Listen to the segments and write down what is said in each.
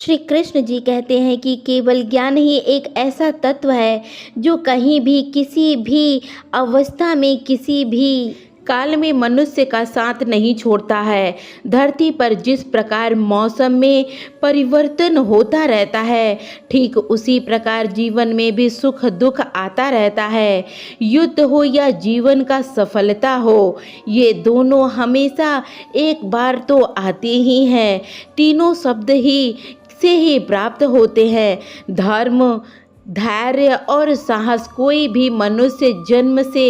श्री कृष्ण जी कहते हैं कि केवल ज्ञान ही एक ऐसा तत्व है जो कहीं भी किसी भी अवस्था में किसी भी काल में मनुष्य का साथ नहीं छोड़ता है। धरती पर जिस प्रकार मौसम में परिवर्तन होता रहता है, ठीक उसी प्रकार जीवन में भी सुख दुख आता रहता है। युद्ध हो या जीवन का सफलता हो, ये दोनों हमेशा एक बार तो आते ही हैं। तीनों शब्द ही से ही प्राप्त होते हैं। धर्म, धैर्य और साहस कोई भी मनुष्य जन्म से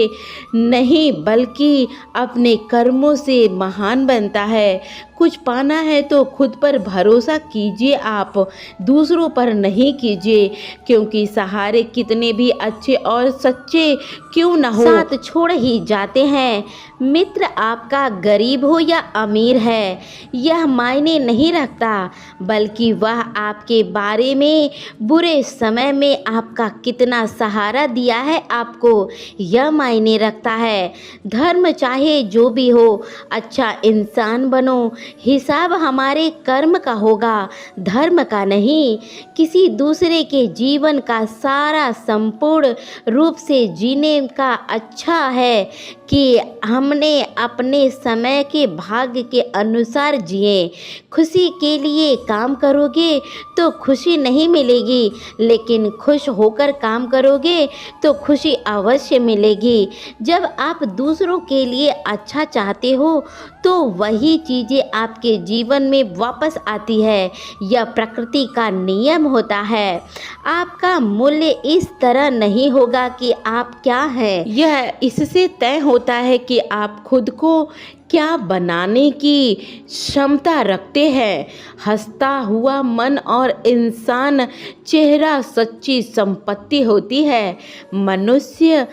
नहीं बल्कि अपने कर्मों से महान बनता है। कुछ पाना है तो खुद पर भरोसा कीजिए, आप दूसरों पर नहीं कीजिए, क्योंकि सहारे कितने भी अच्छे और सच्चे क्यों न हो, साथ छोड़ ही जाते हैं। मित्र आपका गरीब हो या अमीर है, यह मायने नहीं रखता, बल्कि वह आपके बारे में बुरे समय में आपका कितना सहारा दिया है आपको, यह मायने रखता है। धर्म चाहे जो भी हो, अच्छा इंसान बनो, हिसाब हमारे कर्म का होगा, धर्म का नहीं। किसी दूसरे के जीवन का सारा संपूर्ण रूप से जीने का अच्छा है कि हमने अपने समय के भाग्य के अनुसार जिए। खुशी के लिए काम करोगे तो खुशी नहीं मिलेगी, लेकिन खुश होकर काम करोगे तो खुशी अवश्य मिलेगी। जब आप दूसरों के लिए अच्छा चाहते हो तो वही चीज़ें आपके जीवन में वापस आती है। यह प्रकृति का नियम होता है। आपका मूल्य इस तरह नहीं होगा कि आप क्या हैं, यह इससे तय होता है कि आप खुद को क्या बनाने की क्षमता रखते हैं। हंसता हुआ मन और इंसान चेहरा सच्ची संपत्ति होती है। मनुष्य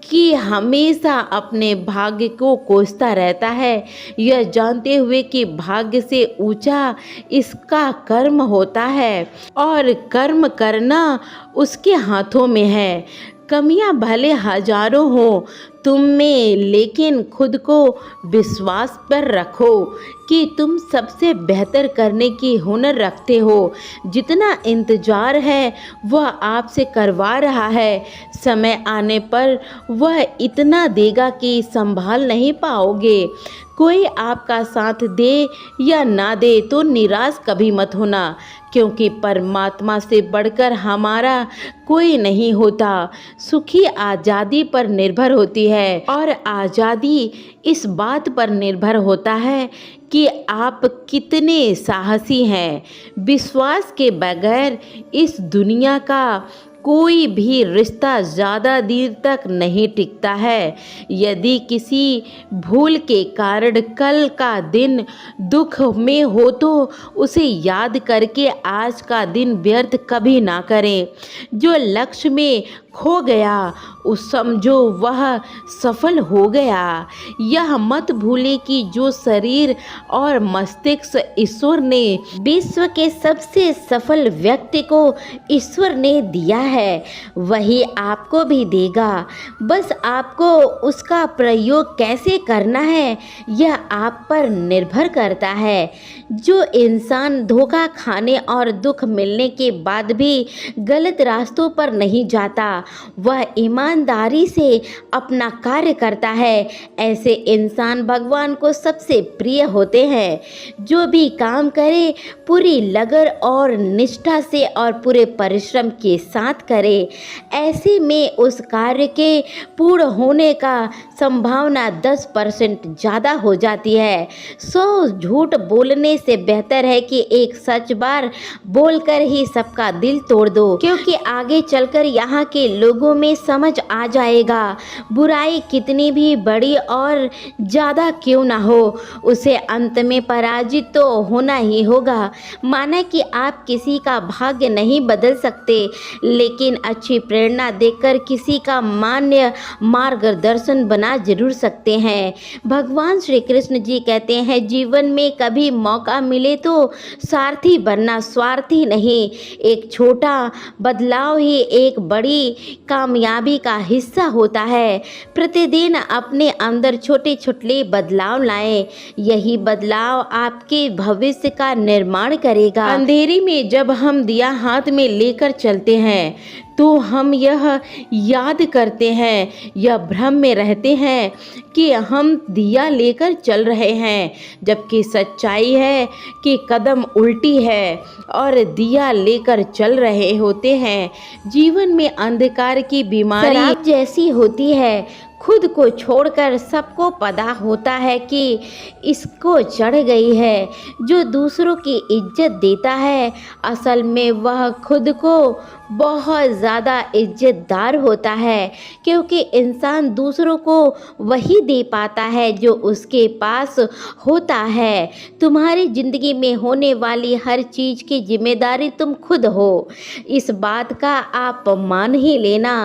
कि हमेशा अपने भाग्य को कोसता रहता है, यह जानते हुए कि भाग्य से ऊंचा इसका कर्म होता है और कर्म करना उसके हाथों में है। कमियां भले हजारों हो तुम में, लेकिन खुद को विश्वास पर रखो कि तुम सबसे बेहतर करने की हुनर रखते हो। जितना इंतजार है वह आपसे करवा रहा है, समय आने पर वह इतना देगा कि संभाल नहीं पाओगे। कोई आपका साथ दे या ना दे तो निराश कभी मत होना, क्योंकि परमात्मा से बढ़कर हमारा कोई नहीं होता। सुखी आज़ादी पर निर्भर होती है और आज़ादी इस बात पर निर्भर होता है कि आप कितने साहसी हैं। विश्वास के बगैर इस दुनिया का कोई भी रिश्ता ज़्यादा देर तक नहीं टिकता है। यदि किसी भूल के कारण कल का दिन दुख में हो तो उसे याद करके आज का दिन व्यर्थ कभी ना करें। जो लक्ष्य में खो गया उस समझो वह सफल हो गया। यह मत भूले कि जो शरीर और मस्तिष्क ईश्वर ने विश्व के सबसे सफल व्यक्ति को ईश्वर ने दिया है, वही आपको भी देगा। बस आपको उसका प्रयोग कैसे करना है यह आप पर निर्भर करता है। जो इंसान धोखा खाने और दुख मिलने के बाद भी गलत रास्तों पर नहीं जाता, वह ईमानदारी से अपना कार्य करता है। ऐसे इंसान भगवान को सबसे प्रिय होते हैं। जो भी काम करे पूरी लगन और निष्ठा से और पूरे परिश्रम के साथ करे, ऐसे में उस कार्य के पूर्ण होने का संभावना 10% ज़्यादा हो जाती है। 100 झूठ बोलने से बेहतर है कि एक सच बार बोलकर ही सबका दिल तोड़ दो, क्योंकि आगे चलकर यहाँ के लोगों में समझ आ जाएगा बुराई कितनी भी बड़ी और ज़्यादा क्यों ना हो, उसे अंत में पराजित तो होना ही होगा। माना कि आप किसी का भाग्य नहीं बदल सकते, लेकिन अच्छी प्रेरणा देकर किसी का मान्य मार्गदर्शन बना जरूर सकते हैं। भगवान श्री कृष्ण जी कहते हैं, जीवन में कभी मौका मिले तो सारथी बनना, स्वार्थी नहीं। एक छोटा बदलाव ही एक बड़ी कामयाबी का हिस्सा होता है। प्रतिदिन अपने अंदर छोटे छोटे बदलाव लाएं, यही बदलाव आपके भविष्य का निर्माण करेगा। अंधेरी में जब हम दिया हाथ में लेकर चलते हैं तो हम यह याद करते हैं, यह भ्रम में रहते हैं कि हम दिया लेकर चल रहे हैं, जबकि सच्चाई है कि कदम उल्टी है और दिया लेकर चल रहे होते हैं। जीवन में अंधकार की बीमारी शराब जैसी होती है, खुद को छोड़कर सबको पता होता है कि इसको चढ़ गई है। जो दूसरों की इज्जत देता है, असल में वह खुद को बहुत ज़्यादा इज्जतदार होता है, क्योंकि इंसान दूसरों को वही दे पाता है जो उसके पास होता है। तुम्हारी ज़िंदगी में होने वाली हर चीज़ की जिम्मेदारी तुम खुद हो, इस बात का आप मान ही लेना।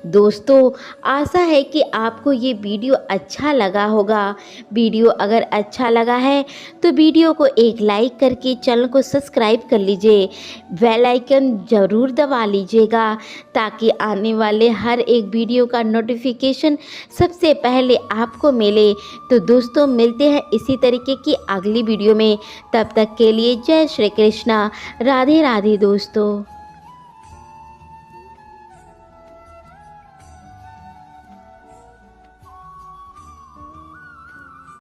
दोस्तों, आशा है कि आपको ये वीडियो अच्छा लगा होगा। वीडियो अगर अच्छा लगा है तो वीडियो को एक लाइक करके चैनल को सब्सक्राइब कर लीजिए, बेल आइकन ज़रूर दबा लीजिएगा ताकि आने वाले हर एक वीडियो का नोटिफिकेशन सबसे पहले आपको मिले। तो दोस्तों, मिलते हैं इसी तरीके की अगली वीडियो में। तब तक के लिए जय श्री कृष्णा, राधे राधे दोस्तों।